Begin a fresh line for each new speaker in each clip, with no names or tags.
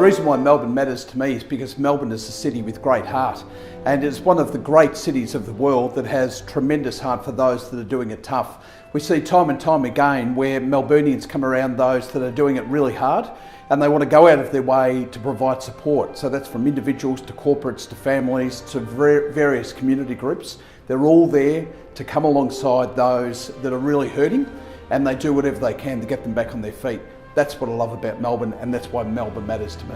reason why Melbourne matters to me is because Melbourne is a city with great heart, and it's one of the great cities of the world that has tremendous heart for those that are doing it tough. We see time and time again where Melburnians come around those that are doing it really hard, and they want to go out of their way to provide support. So that's from individuals to corporates to families to various community groups. They're all there to come alongside those that are really hurting, and they do whatever they can to get them back on their feet. That's what I love about Melbourne, and that's why Melbourne matters to me.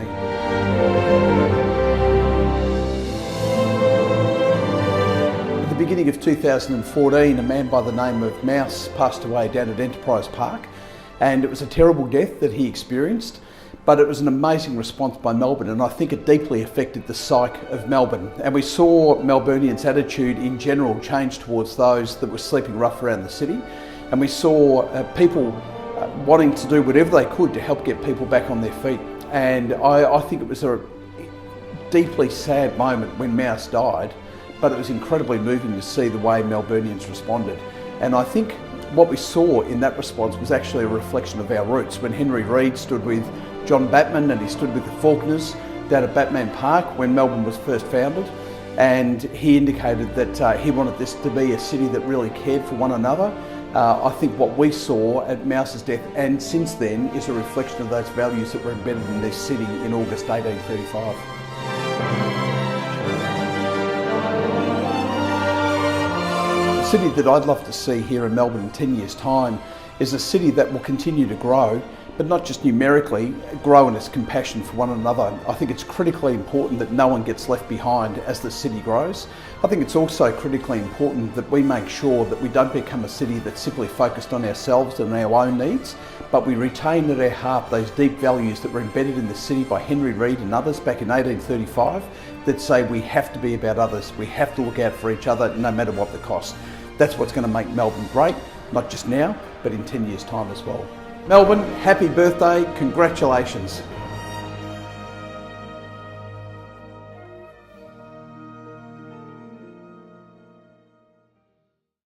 At the beginning of 2014, a man by the name of Mouse passed away down at Enterprise Park, and it was a terrible death that he experienced, but it was an amazing response by Melbourne, and I think it deeply affected the psyche of Melbourne. And we saw Melburnians' attitude in general change towards those that were sleeping rough around the city, and we saw people wanting to do whatever they could to help get people back on their feet. And I think it was a deeply sad moment when Mouse died, but it was incredibly moving to see the way Melburnians responded. And I think what we saw in that response was actually a reflection of our roots. When Henry Reid stood with John Batman and he stood with the Faulkners down at Batman Park when Melbourne was first founded, and he indicated that he wanted this to be a city that really cared for one another. I think what we saw at Mouse's death and since then is a reflection of those values that were embedded in this city in August 1835. The city that I'd love to see here in Melbourne in 10 years' time is a city that will continue to grow, but not just numerically, grow in its compassion for one another. I think it's critically important that no one gets left behind as the city grows. I think it's also critically important that we make sure that we don't become a city that's simply focused on ourselves and our own needs, but we retain at our heart those deep values that were embedded in the city by Henry Reid and others back in 1835 that say we have to be about others, we have to look out for each other no matter what the cost. That's what's going to make Melbourne great, not just now, but in 10 years' time as well. Melbourne, happy birthday, congratulations.